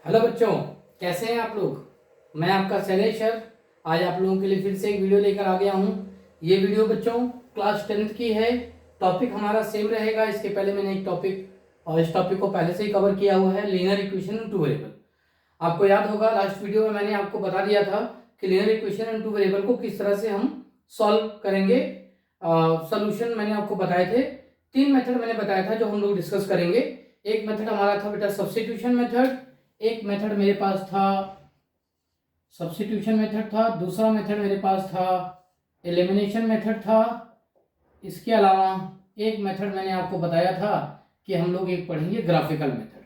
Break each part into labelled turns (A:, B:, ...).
A: Hello बच्चों, कैसे हैं आप लोग। मैं आपका शैलेश सर आज आप लोगों के लिए फिर से एक वीडियो लेकर आ गया हूं। ये वीडियो बच्चों क्लास 10th की है। टॉपिक हमारा सेम रहेगा। इसके पहले मैंने एक टॉपिक और इस टॉपिक को पहले से ही कवर किया हुआ है, linear equation in two variable. आपको याद होगा लास्ट वीडियो में मैंने आपको बता दिया था कि linear equation in two variable को किस तरह से हम सॉल्व करेंगे। सोल्यूशन मैंने आपको बताए थे। 3 मेथड मैंने बताया था जो हम लोग डिस्कस करेंगे। एक मेथड हमारा था बेटा सब्स्टिट्यूशन मेथड, एक मेथड मेरे पास था सब्स्टिट्यूशन मेथड था, दूसरा मेथड मेरे पास था एलिमिनेशन मेथड था। इसके अलावा एक मेथड मैंने आपको बताया था कि हम लोग एक पढ़ेंगे ग्राफिकल मेथड।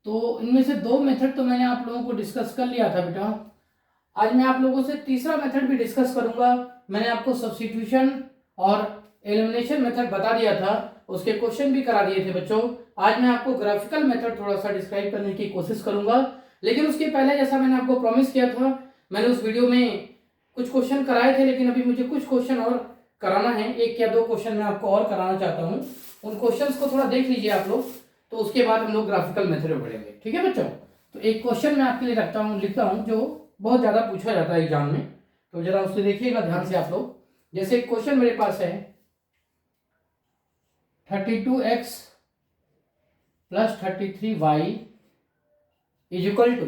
A: तो इनमें से 2 मेथड तो मैंने आप लोगों को डिस्कस कर लिया था बेटा। आज मैं आप लोगों से तीसरा मेथड भी डिस्कस करूंगा। मैंने आपको सब्स्टिट्यूशन और एलिमिनेशन मेथड बता दिया था, उसके क्वेश्चन भी करा दिए थे बच्चों। आज मैं आपको ग्राफिकल मेथड थोड़ा सा डिस्क्राइब करने की कोशिश करूंगा, लेकिन उसके पहले जैसा मैंने आपको प्रॉमिस किया था, मैंने उस वीडियो में कुछ क्वेश्चन कराए थे, लेकिन अभी मुझे कुछ क्वेश्चन और कराना है। 1 या 2 क्वेश्चन मैं आपको और कराना चाहता हूँ। उन क्वेश्चंस को थोड़ा देख लीजिए आप लोग, तो उसके बाद हम लोग ग्राफिकल मेथड में बढ़ेंगे। ठीक है बच्चों। तो एक क्वेश्चन मैं आपके लिए लिखता हूँ जो बहुत ज्यादा पूछा जाता है एग्जाम में, तो जरा उससे देखिएगा ध्यान से आप लोग। जैसे एक क्वेश्चन मेरे पास है 32x plus 33y is equal to,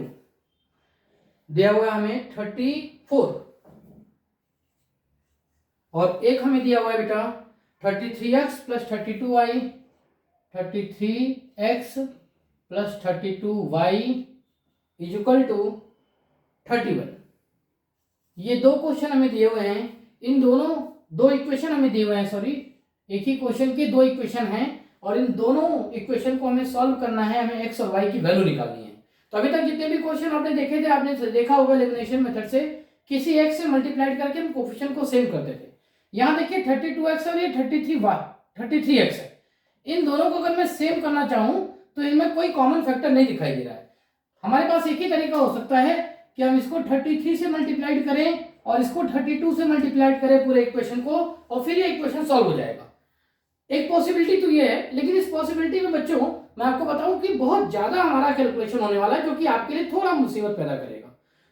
A: दिया हुआ है हमें 34 और एक हमें दिया हुआ है बेटा 33x plus 32y, 33x plus 32y is equal to 31। ये 2 क्वेश्चन हमें दिए हुए हैं। इन दोनों 2 इक्वेशन हमें दिए हुए हैं, सॉरी एक ही क्वेश्चन के 2 इक्वेशन हैं और इन दोनों इक्वेशन को हमें सॉल्व करना है। हमें x और y की वैल्यू निकालनी है। तो अभी तक जितने भी क्वेश्चन आपने देखे थे, आपने देखा होगा एलिमिनेशन मेथड से किसी x से मल्टीप्लाई करके हम कोफिशिएंट को सेम करते थे। यहाँ देखिए 32x और ये 33x है। इन दोनों को अगर मैं सेम करना चाहूं तो इनमें कोई कॉमन फैक्टर नहीं दिखाई दे रहा है। हमारे पास एक ही तरीका हो सकता है कि हम इसको 33 से मल्टीप्लाइड करें और इसको 32 से मल्टीप्लाइड करें पूरे इक्वेशन को, और फिर ये इक्वेशन सॉल्व हो जाएगा। एक पॉसिबिलिटी तो ये है, लेकिन इस पॉसिबिलिटी में बच्चों मैं आपको बताऊं कि बहुत ज्यादा हमारा कैलकुलेशन होने वाला है, जो कि आपके लिए थोड़ा मुसीबत पैदा करेगा।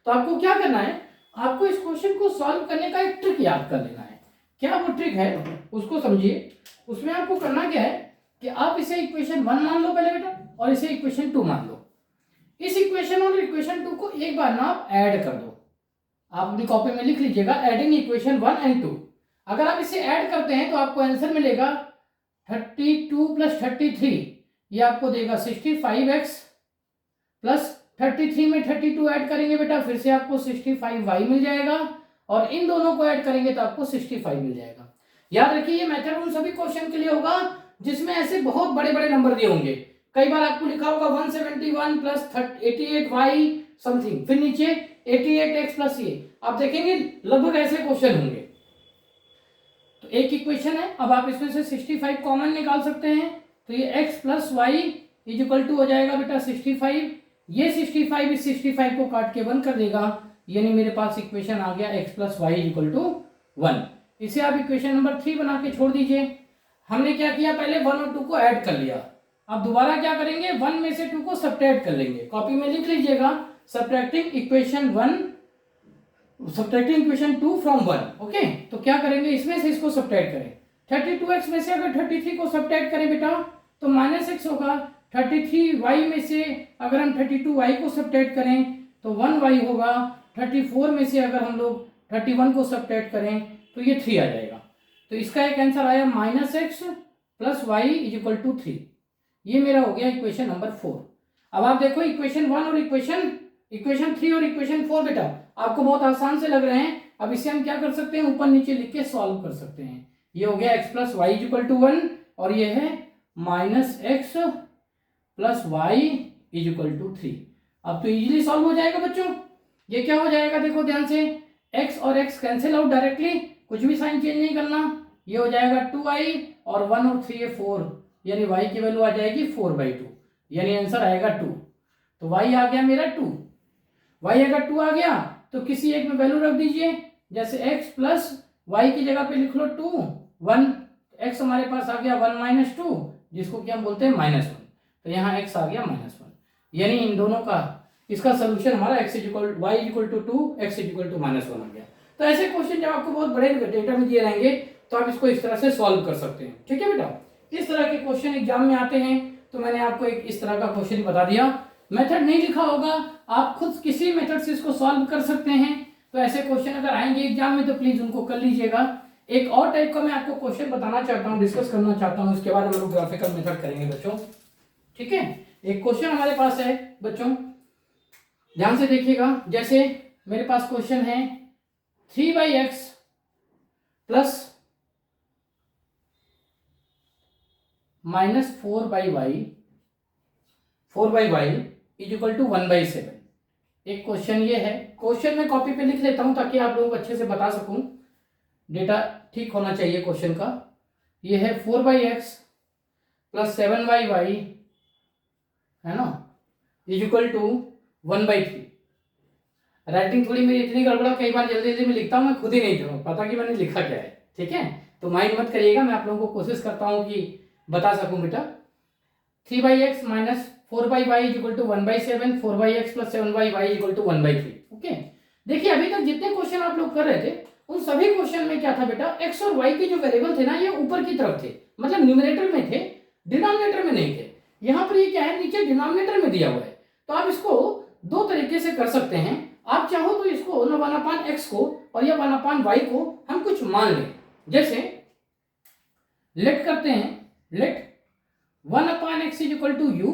A: तो आपको क्या करना है, आपको इस क्वेश्चन को सॉल्व करने का एक ट्रिक याद कर लेना है। क्या वो ट्रिक है उसको समझिए। उसमें आपको करना क्या है कि आप इसे इक्वेशन 1 मान लो पहले बेटा, और इसे इक्वेशन 2 मान लो। इस इक्वेशन और इक्वेशन 2 को एक बार ना आप ऐड कर दो। आप अपनी कॉपी में लिख लीजिएगा एडिंग इक्वेशन 1 एंड 2। अगर आप इसे ऐड करते हैं तो आपको आंसर मिलेगा 32 प्लस 33, ये आपको देगा 65x प्लस 33 में 32 ऐड करेंगे बेटा, फिर से आपको 65y मिल जाएगा, और इन दोनों को ऐड करेंगे तो आपको 65 मिल जाएगा। याद रखिए ये मेथड उन सभी क्वेश्चन के लिए होगा जिसमें ऐसे बहुत बड़े बड़े नंबर दिए होंगे। कई बार आपको लिखा होगा 171 प्लस 88y समथिंग, फिर नीचे 88x प्लस ये, आप देखेंगे लगभग ऐसे क्वेश्चन होंगे। तो एक इक्वेशन है, अब आप इसमें से 65 कॉमन निकाल सकते हैं, तो ये x plus Y is equal to हो जाएगा बेटा 65। ये 65 इस 65 को काट के 1 कर देगा, यानी मेरे पास इक्वेशन आ गया x plus Y is equal to 1। इसे आप इक्वेशन नंबर 3 बना के छोड़ दीजिए। हमने क्या किया, पहले 1 और 2 को ऐड कर लिया। अब दोबारा क्या करेंगे, 1 में से 2 को सब्ट्रैक्ट कर लेंगे। कॉपी में लिख लीजिएगा सब्ट्रैक्टिंग इक्वेशन 2 फ्रॉम 1। ओके, तो क्या करेंगे, इसमें से इसको सब्ट्रैक्ट करें। 32x में से अगर 33 को सब्ट्रैक्ट करें बेटा तो -x होगा। 33y में से अगर हम 32y को सब्ट्रैक्ट करें तो 1y होगा। 34 में से अगर हम लोग 31 को सब्ट्रैक्ट करें तो ये 3 आ जाएगा। तो इसका एक आंसर आया -x plus Y is equal to 3। ये मेरा हो गया इक्वेशन नंबर 4। अब आप देखो इक्वेशन 1 और इक्वेशन 3 और इक्वेशन 4 बेटा आपको बहुत आसान से लग रहे हैं। अब इसे हम क्या कर सकते हैं, ऊपर नीचे लिख के सॉल्व कर सकते हैं। ये हो गया x plus Y is equal to 1 और ये है -x plus Y is equal to 3। अब तो इजीली सॉल्व हो जाएगा बच्चों। ये क्या हो जाएगा, देखो ध्यान से, x और x कैंसिल आउट डायरेक्टली, कुछ भी साइन चेंज नहीं करना। ये हो जाएगा 2i और 1 और 3 है 4, यानी y की वैल्यू आ जाएगी 4/2, यानी आंसर आएगा 2। तो y आ गया मेरा 2। y अगर 2 आ गया तो किसी एक में वैल्यू रख दीजिए, जैसे x प्लस वाई की जगह पे लिख लो 2 1, x हमारे पास आ गया 1 -2, जिसको कि हम बोलते हैं -1, तो यहाँ x आ गया -1, यानी इन दोनों का इसका सोल्यूशन हमारा y equal to 2, x equal to -1 आ गया। तो ऐसे क्वेश्चन जब आपको बहुत बड़े डेटा में दिए रहेंगे तो आप इसको इस तरह से सॉल्व कर सकते हैं। ठीक है बेटा, इस तरह के क्वेश्चन एग्जाम में आते हैं। तो मैंने आपको एक इस तरह का क्वेश्चन बता दिया, मेथड नहीं लिखा होगा, आप खुद किसी मेथड से इसको सॉल्व कर सकते हैं। तो ऐसे क्वेश्चन अगर आएंगे एग्जाम में तो प्लीज उनको कर लीजिएगा। एक और टाइप का मैं आपको क्वेश्चन बताना चाहता हूँ, डिस्कस करना चाहता हूँ, उसके बाद हम लोग ग्राफिकल मेथड करेंगे बच्चों। ठीक है, एक क्वेश्चन हमारे पास है बच्चों, ध्यान से देखिएगा। जैसे मेरे पास क्वेश्चन है 3/x plus -4/y is equal to 1/7। एक क्वेश्चन ये है, क्वेश्चन मैं कॉपी पे लिख लेता हूं ताकि आप लोगों को अच्छे से बता सकूं, डेटा ठीक होना चाहिए क्वेश्चन का। ये है 4/x प्लस 7/y है ना, इज इक्वल टू 1/3। राइटिंग थोड़ी मेरी इतनी गड़बड़ा, कई बार जल्दी जल्दी में लिखता हूँ, मैं खुद ही नहीं पता कि मैंने लिखा क्या है। ठीक है, तो माइंड मत करिएगा, मैं आप लोगों को कोशिश करता हूँ कि बता सकूं बेटा। 3/x minus 4/y is equal to 1/7, 4/x plus 7/y equal to 1/3। Okay, देखिए अभी तक जितने क्वेश्चन आप लोग कर रहे थे उन सभी क्वेश्चन में क्या था बेटा, x और y के जो वेरिएबल थे ना ये ऊपर की तरफ थे, मतलब न्यूमरेटर में थे, डिनोमिनेटर में नहीं थे। यहाँ पर ये क्या है, नीचे डिनोमिनेटर में दिया हुआ है। तो आप इसको दो तरीके से कर सकते हैं। आप चाहो तो इसको 1/x को और या 1/y को हम कुछ मान लें। जैसे लेट करते हैं, let 1/x is equal to u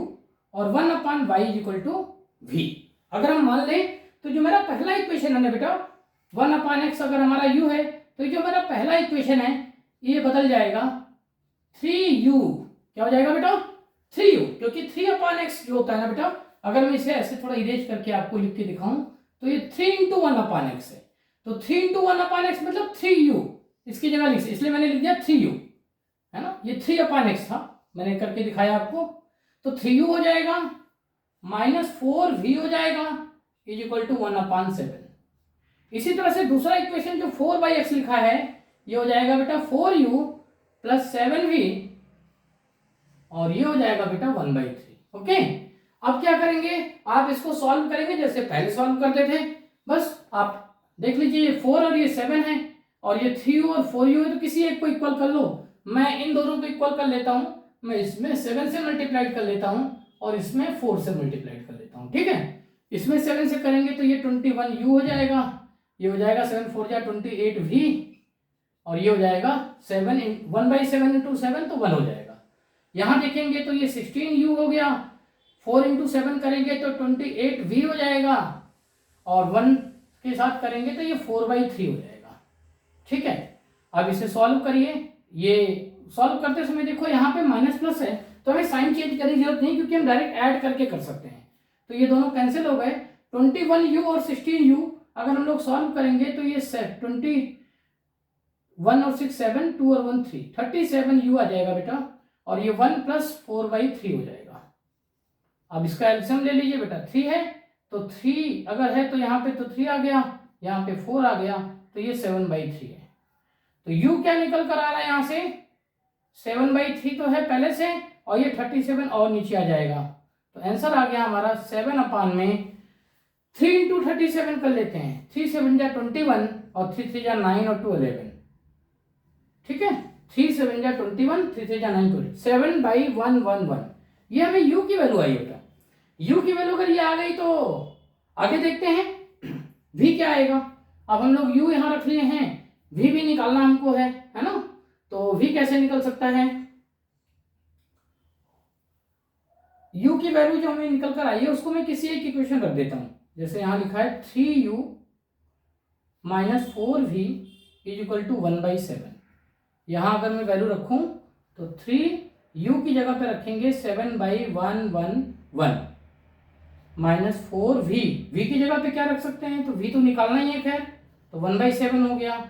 A: और 1/y is equal to v। अगर हम मान लें तो जो मेरा पहला इक्वेशन है ना बेटा, 1/x अगर हमारा u है तो जो मेरा पहला इक्वेशन है ये बदल जाएगा 3u। क्या हो जाएगा बेटा, 3u, क्योंकि 3/x जो होता है ना बेटा, अगर मैं इसे ऐसे थोड़ा इरेज करके आपको लिख के दिखाऊं तो ये 3 × 1/x है। तो 3 × 1/x मतलब 3u, इसकी जगह लिख, इसलिए मैंने लिख दिया 3u है ना, ये 3/x था, मैंने करके दिखाया आपको। तो 3u हो जाएगा माइनस 4v हो जाएगा इज इक्वल टू 1/7। इसी तरह से दूसरा इक्वेशन जो 4/x लिखा है ये हो जाएगा बेटा 4u प्लस 7v और ये हो जाएगा बेटा 1/3। ओके, अब क्या करेंगे, आप इसको सॉल्व करेंगे जैसे पहले सॉल्व करते थे। बस आप देख लीजिए ये 4 और ये 7 है और ये 3u और 4u है, तो किसी एक को इक्वल कर लो। मैं इन दोनों को इक्वल कर लेता हूं, मैं इसमें 7 से मल्टीप्लाइड कर लेता हूं और इसमें 4 से मल्टीप्लाइड कर लेता हूं। ठीक है, इसमें 7 से करेंगे तो ये 21u हो जाएगा, ये हो जाएगा 7 4 जा 28v और ये हो जाएगा 7 1/7 × 7 तो 1 हो जाएगा। यहां देखेंगे तो ये 16u हो गया, 4 × 7 करेंगे तो 28v हो जाएगा और 1 के साथ करेंगे तो ये 4/3 हो जाएगा। ठीक है, अब इसे सॉल्व करिए। ये सॉल्व करते समय देखो यहाँ पे माइनस प्लस है तो हमें साइन चेंज करने की जरूरत नहीं, क्योंकि हम डायरेक्ट ऐड करके कर सकते हैं। तो ये दोनों कैंसिल हो गए, 21u और 16u अगर हम लोग सॉल्व करेंगे तो ये 21 और 6 7, 2 और 1 3, 37u आ जाएगा बेटा और ये 1 प्लस 4/3 हो जाएगा। अब इसका एलसीएम ले लीजिए बेटा, 3 है तो 3 अगर है तो यहाँ पे तो 3 आ गया, यहाँ पे 4 आ गया तो ये 7/3 है। तो u क्या निकल कर आ रहा है यहाँ से, 7/3 तो है पहले से और ये 37 और नीचे आ जाएगा। तो आंसर आ गया हमारा 7 में 3 × 37 कर लेते हैं, 3 7 जा 21 और 3 3 जा 9 और 2 11। ठीक है, 3 7 जा 21, 3 3 जा 9 2 7/111। ये हमें u की वैल्यू आई बेटा। u की वैल्यू अगर ये आ गई तो आगे देखते हैं v क्या आएगा। अब हम लोग u यहां रख लिए हैं, v भी निकालना हमको है ना। तो v कैसे निकल सकता है, u की वैल्यू जो हमें निकल कर आई है उसको मैं किसी एक इक्वेशन रख देता हूं। जैसे यहां लिखा है 3u minus 4v is equal to 1/7। यहां अगर मैं वैल्यू रखूं तो 3u की जगह पे रखेंगे 7/111 माइनस 4v, v की जगह पे क्या रख सकते हैं, तो v तो निकालना ही है खैर, तो 1/7 हो गया।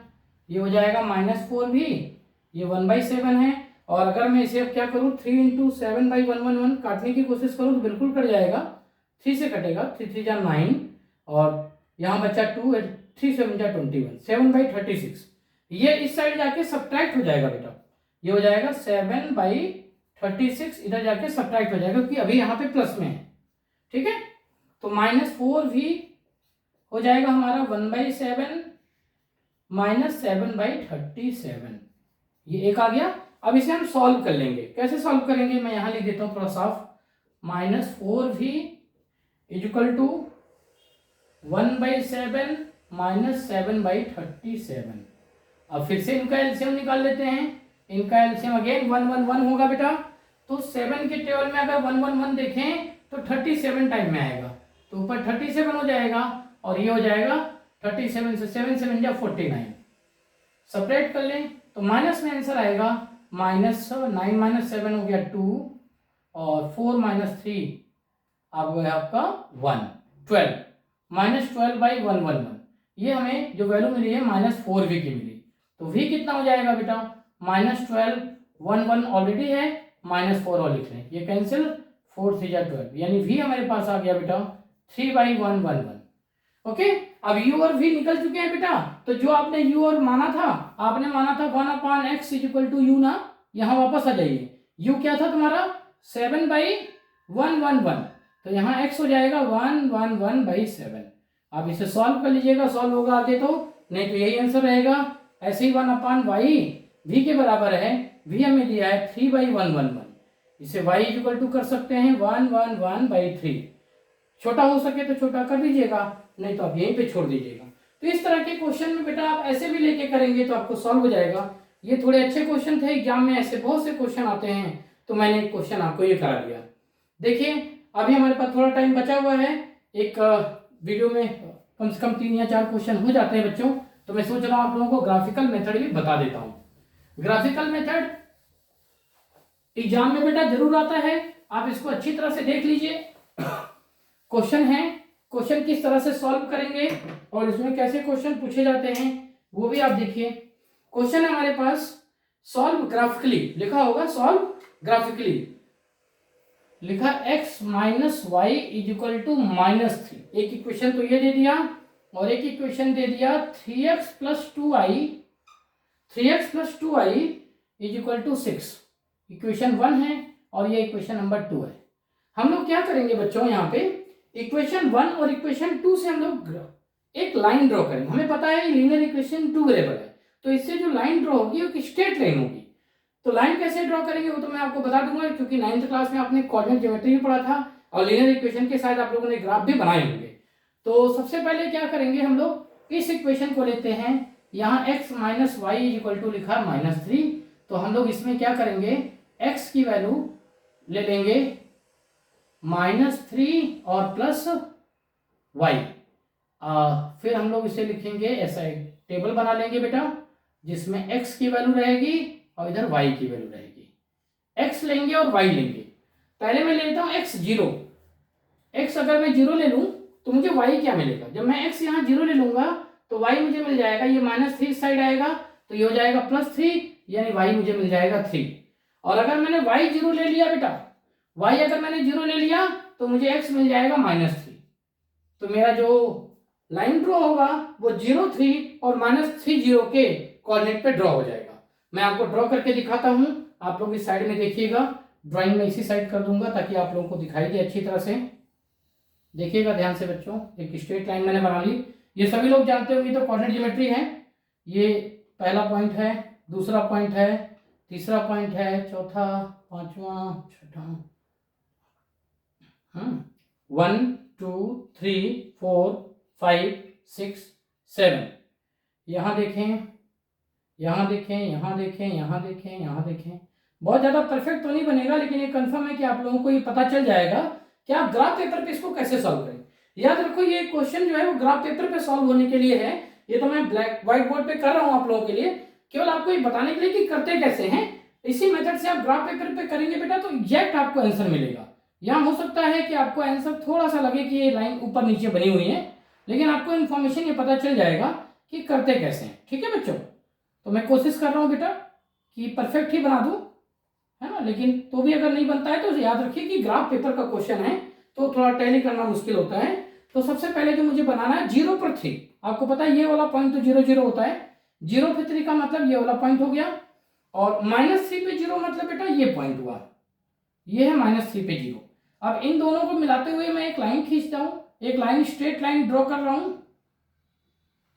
A: ये हो जाएगा -4v, ये 1/7 है। और अगर मैं इसे अब क्या करूं, 3 × 7/111 काटने की कोशिश करूं तो बिल्कुल कट जाएगा, 3 से कटेगा, 3 3 जा 9 और यहाँ बचा 2, 3 7 जा 21, 7/36। ये इस साइड जाके सब्ट्रैक्ट हो जाएगा बेटा, ये हो जाएगा 7/36, इधर जाके सब्ट्रैक्ट हो जाएगा क्योंकि अभी यहाँ पे प्लस में है। ठीक है, तो -4v हो जाएगा हमारा 1/7 -7/37, ये एक आ गया। अब इसे हम सॉल्व कर लेंगे। कैसे सॉल्व करेंगे, मैं यहां लिख देता हूं थोड़ा साफ। -4v = 1/7 -7/37। अब फिर से इनका एलसीएम निकाल लेते हैं। इनका एलसीएम अगेन 1 1 1 होगा बेटा। तो 7 के टेबल में अगर 1 1 1 देखें तो 37 टाइम में आएगा, तो ऊपर 37 हो जाएगा और ये हो जाएगा 37 से 7 7 जा 49। सेपरेट कर लें तो माइनस में आंसर आएगा -9 - 7 हो गया 2 और 4 - 3 अब है आपका 1 12 -12/111। ये हमें जो वैल्यू मिली है -4v की मिली। तो v कितना हो जाएगा बेटा, -12 1 1 ऑलरेडी है, -4 और लिख लें, ये कैंसिल 4 3 जा 12, यानी v हमारे पास आ गया बेटा 3/111। ओके, अब u और v निकल चुके हैं बेटा। तो जो आपने u और माना था, आपने माना था 1/x = u ना, यहाँ वापस आ जाइए। u क्या था तुम्हारा 7/111, तो यहाँ x हो जाएगा 111/7। आप इसे सॉल्व कर लीजिएगा, सॉल्व होगा आगे तो, नहीं तो यही आंसर रहेगा। ऐसे ही 1/y v के बराबर है, v हमें दिया है 3/111, इसे y = कर सकते हैं 111/3। छोटा हो सके तो छोटा कर दीजिएगा, नहीं तो आप यहीं पे छोड़ दीजिएगा। तो इस तरह के क्वेश्चन में बेटा आप ऐसे भी लेके करेंगे तो आपको सॉल्व हो जाएगा। ये थोड़े अच्छे क्वेश्चन थे, एग्जाम में ऐसे बहुत से क्वेश्चन आते हैं, तो मैंने एक क्वेश्चन आपको ये करा दिया। देखिए अभी हमारे पास थोड़ा टाइम बचा हुआ है, एक वीडियो में कम से कम 3 या 4 क्वेश्चन हो जाते हैं बच्चों, तो मैं सोच रहा हूँ आप लोगों को ग्राफिकल मेथड भी बता देता हूँ। ग्राफिकल मेथड एग्जाम में बेटा जरूर आता है, आप इसको अच्छी तरह से देख लीजिए। क्वेश्चन है, क्वेश्चन किस तरह से सॉल्व करेंगे और इसमें कैसे क्वेश्चन पूछे जाते हैं वो भी आप देखिए। क्वेश्चन है हमारे पास सॉल्व ग्राफिकली, लिखा होगा सॉल्व ग्राफिकली, लिखा x - y = -3। एक इक्वेशन तो ये दे दिया और एक इक्वेशन दे दिया 3x + 2y = 6। इक्वेशन 1 है और ये इक्वेशन नंबर 2 है। हम लोग क्या करेंगे बच्चों, यहाँ पे इक्वेशन 1 और इक्वेशन 2 से हम लोग एक लाइन ड्रॉ करेंगे। हमें पता है लीनियर इक्वेशन 2 वेरिएबल है, तो इससे जो लाइन ड्रॉ होगी वो एक स्ट्रेट लाइन होगी। तो लाइन कैसे ड्रॉ करेंगे वो तो मैं आपको बता दूंगा, क्योंकि 9th क्लास में आपने कोऑर्डिनेट ज्योमेट्री भी पढ़ा था और लीनियर इक्वेशन के साथ आप लोगों ने ग्राफ भी बनाए होंगे। तो सबसे पहले क्या करेंगे, हम लोग इस इक्वेशन को लेते हैं, यहाँ x - y = लिखा -3, तो हम लोग इसमें क्या करेंगे, x की वैल्यू ले लेंगे -3 और +y। फिर हम लोग इसे लिखेंगे, ऐसा एक टेबल बना लेंगे बेटा जिसमें x की वैल्यू रहेगी और इधर y की वैल्यू रहेगी। x लेंगे और y लेंगे। पहले मैं ले लेता हूँ x 0। x अगर मैं 0 ले लूं तो मुझे y क्या मिलेगा, जब मैं x यहाँ 0 ले लूंगा तो y मुझे मिल जाएगा, ये -3 इस साइड आएगा तो ये हो जाएगा +3, यानी y मुझे मिल जाएगा 3। और अगर मैंने y 0 ले लिया बेटा, y अगर मैंने 0 ले लिया तो मुझे x मिल जाएगा -3। तो मेरा जो लाइन ड्रॉ होगा वो 0 3 और -3 0 के कोऑर्डिनेट पे ड्रॉ हो जाएगा। मैं आपको ड्रॉ करके दिखाता हूं, आप लोग इस साइड में देखिएगा, ड्राइंग में इसी साइड कर दूंगा ताकि आप लोगों को दिखाई दे अच्छी तरह से। देखिएगा ध्यान से बच्चों, एक स्ट्रेट लाइन मैंने बना ली, ये सभी लोग जानते होंगे तो कोऑर्डिनेट ज्योमेट्री है। ये पहला पॉइंट है, दूसरा पॉइंट है, तीसरा पॉइंट है, चौथा, पांचवा, छठा, 1 2 3 4 5 6 7। यहाँ देखें, यहाँ देखें, यहाँ देखें, यहाँ देखें, यहाँ देखें। बहुत ज़्यादा परफेक्ट तो नहीं बनेगा, लेकिन ये कंफर्म है कि आप लोगों को ये पता चल जाएगा कि आप ग्राफ पेपर पे इसको कैसे सॉल्व करें। याद रखो ये क्वेश्चन जो है वो ग्राफ पेपर पे सॉल्व होने के लिए है। ये तो मैं ब्लैक व्हाइट बोर्ड पे कर रहा हूँ आप लोगों के लिए, केवल आपको ये बताने के लिए कि करते कैसे हैं। इसी मेथड से आप ग्राफ पेपर पे करेंगे बेटा तो एग्जैक्ट आपको आंसर मिलेगा। यहाँ हो सकता है कि आपको आंसर थोड़ा सा लगे कि ये लाइन ऊपर नीचे बनी हुई है, लेकिन आपको इन्फॉर्मेशन ये पता चल जाएगा कि करते कैसे हैं। ठीक है बच्चों, तो मैं कोशिश कर रहा हूँ बेटा कि परफेक्ट ही बना दूँ, है ना, लेकिन तो भी अगर नहीं बनता है तो याद रखिए कि ग्राफ पेपर का क्वेश्चन है तो थोड़ा टैली करना मुश्किल होता है। तो सबसे पहले जो मुझे बनाना है 0 पर 3, आपको पता है ये वाला पॉइंट तो 0 0 होता है, 0 पे 3 का मतलब ये वाला पॉइंट हो गया, और -3 पे 0 मतलब बेटा ये पॉइंट हुआ, ये है -3 पे 0। अब इन दोनों को मिलाते हुए मैं एक लाइन खींचता हूँ, एक लाइन स्ट्रेट लाइन ड्रॉ कर रहा हूं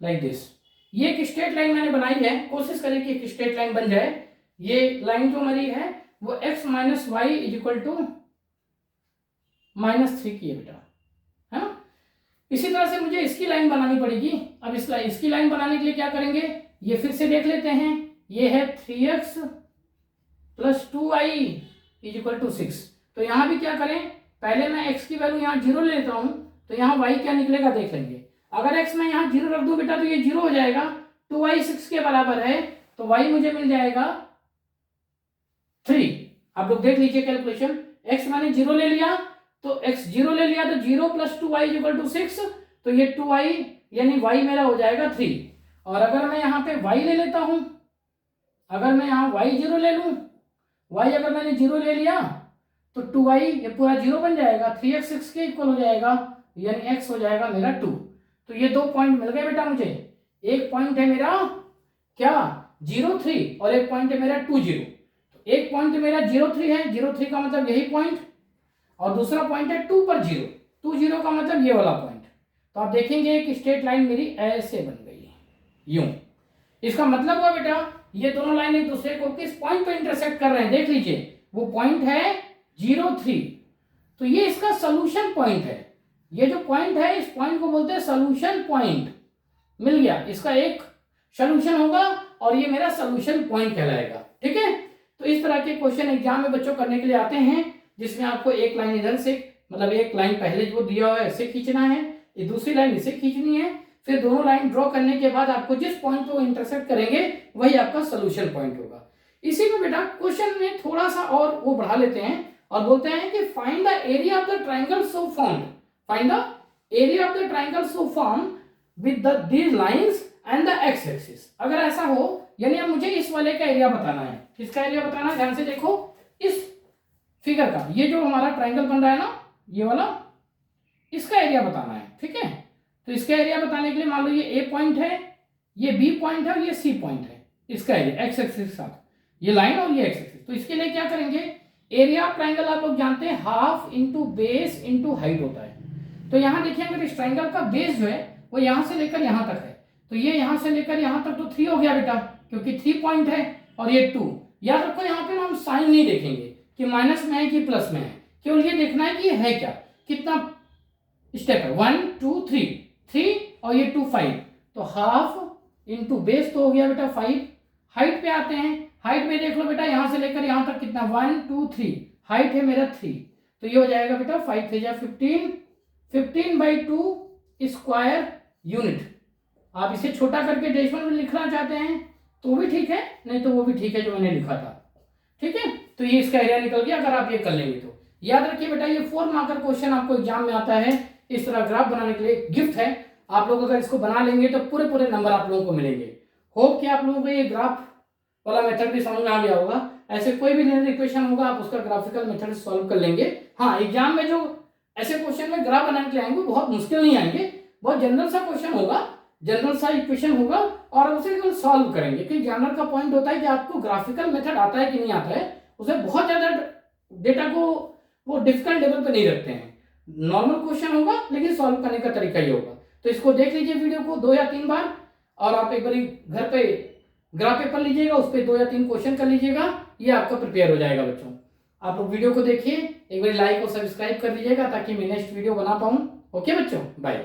A: लाइक दिस। ये एक स्ट्रेट लाइन मैंने बनाई है, कोशिश करें कि एक स्ट्रेट लाइन बन जाए। ये लाइन जो हमारी है वो x minus Y is equal to -3 की है बेटा, है ना। इसी तरह से मुझे इसकी लाइन बनानी पड़ेगी। अब इसकी लाइन बनाने के लिए क्या करेंगे, ये फिर से देख लेते हैं। ये है 3x plus 2y is equal to 6। तो यहां भी क्या करें, पहले मैं x की वैल्यू यहाँ 0 ले लेता हूं, तो यहाँ y क्या निकलेगा देख लेंगे। अगर x मैं यहाँ 0 रख दूं बेटा तो ये 0 हो जाएगा, 2y 6 के बराबर है, तो y मुझे मिल जाएगा 3। आप लोग देख लीजिए कैलकुलेशन, x मैंने 0 ले लिया, तो x 0 ले लिया तो 0 प्लस 2y इक्वल टू 6, तो ये 2y यानी y मेरा हो जाएगा 3। और अगर मैं यहाँ पे y ले लेता हूं, अगर मैं यहाँ y 0 ले लूं, y अगर मैंने 0 ले लिया तो 2y ये पूरा 0 बन जाएगा, 3x 6 के इक्वल हो जाएगा, यानी x हो जाएगा मेरा 2। तो ये 2 पॉइंट मिल गए बेटा मुझे। एक पॉइंट है मेरा क्या 0 3 और एक पॉइंट है मेरा 2 0। तो एक पॉइंट मेरा 0 3 है, 0 3 का मतलब यही पॉइंट, और दूसरा पॉइंट है 2 पर 0, 2 0 का मतलब ये वाला पॉइंट। तो आप देखेंगे कि स्ट्रेट लाइन मेरी ऐसे बन गई है, यूं। इसका मतलब हुआ बेटा ये दोनों लाइन एक दूसरे को किस पॉइंट पर इंटरसेक्ट कर रहे हैं, देख लीजिए, वो पॉइंट है 0 3। तो ये इसका सोल्यूशन पॉइंट है। ये जो पॉइंट है इस पॉइंट को बोलते हैं सोल्यूशन पॉइंट। मिल गया, इसका एक सोल्यूशन होगा और ये मेरा सोल्यूशन पॉइंट कहलाएगा। ठीक है, तो इस तरह के क्वेश्चन एग्जाम में बच्चों करने के लिए आते हैं, जिसमें आपको एक लाइन इधर से, मतलब एक लाइन पहले जो दिया हुआ है ऐसे खींचना है, ये दूसरी लाइन इसे खींचनी है, फिर दोनों लाइन ड्रॉ करने के बाद आपको जिस पॉइंट को इंटरसेक्ट करेंगे वही आपका सोल्यूशन पॉइंट होगा। इसी में बेटा क्वेश्चन में थोड़ा सा और वो बढ़ा लेते हैं और बोलते हैं कि find the area of the triangle so formed, find the area of the triangle so formed with these lines and the x axis. अगर ऐसा हो, यानी अब मुझे इस वाले का एरिया बताना है। किसका एरिया बताना है, ध्यान से देखो, इस फिगर का, ये जो हमारा ट्राइंगल बन रहा है ना, ये वाला, इसका एरिया बताना है। ठीक है, तो इसका एरिया बताने के लिए मान लो ये ए पॉइंट है, ये बी पॉइंट है और ये सी पॉइंट है, इसका एरिया एक्स एक्सिस के साथ, ये लाइन और ये एक्स एक्सिस। तो इसके लिए क्या करेंगे, एरिया ऑफ ट्राइंगल आप लोग जानते हैं half into base into height होता है। तो यहाँ देखिए, अगर इस ट्राइंगल का बेस जो है वो यहाँ से लेकर यहाँ तक है, तो ये यहाँ से लेकर यहाँ तक तो 3 हो गया बेटा, क्योंकि 3 पॉइंट है, और ये 2। याद रखो यहाँ पे ना हम साइन नहीं देखेंगे कि माइनस में है कि प्लस में है, केवल ये देखना है कि ये है क्या, कितना स्टेप है, 1 2 3 और ये 2 5, तो हाफ इंटू बेस तो हो गया बेटा 5। हाइट पे आते हैं, हाइट में देख लो बेटा, यहाँ से लेकर यहाँ तक कितना 1 2 3, हाइट है मेरा 3, तो ये हो जाएगा बेटा 5 3 15, 15/2 स्क्वायर यूनिट। आप इसे छोटा करके डेसिमल में लिखना चाहते हैं तो भी ठीक है, नहीं तो वो भी ठीक है जो मैंने लिखा था। ठीक है, तो ये इसका एरिया निकल गया अगर आप ये कर लेंगे तो। याद रखिए बेटा, ये 4 मार्कर क्वेश्चन आपको एग्जाम में आता है इस तरह ग्राफ बनाने के लिए, गिफ्ट है। आप लोग अगर इसको बना लेंगे तो पूरे पूरे नंबर आप लोगों को मिलेंगे। होप कि आप लोगों को ये ग्राफ वाला मेथड भी समझ में आ गया होगा। ऐसे कोई भी लिनियर इक्वेशन होगा आप उसका ग्राफिकल मेथड से सॉल्व कर लेंगे। हाँ, एग्जाम में जो ऐसे क्वेश्चन में ग्राफ बनाने के लिए आएंगे बहुत मुश्किल नहीं आएंगे, बहुत जनरल सा क्वेश्चन होगा, जनरल सा इक्वेशन होगा और उसे सॉल्व करेंगे। क्योंकि जनरल का पॉइंट होता है कि आपको ग्राफिकल मेथड आता है कि नहीं आता है, उसे बहुत ज्यादा डेटा को वो डिफिकल्ट लेवल पे नहीं रखते हैं। नॉर्मल क्वेश्चन होगा लेकिन सॉल्व करने का तरीका ही होगा। तो इसको देख लीजिए वीडियो को 2 या 3 बार, और आप एक बार घर पे ग्राफ पेपर लीजिएगा, उस पर 2 या 3 क्वेश्चन कर लीजिएगा, ये आपका प्रिपेयर हो जाएगा बच्चों। आप लोग वीडियो को देखिए, एक बार लाइक और सब्सक्राइब कर लीजिएगा ताकि मैं नेक्स्ट वीडियो बना पाऊँ। ओके बच्चों, बाय।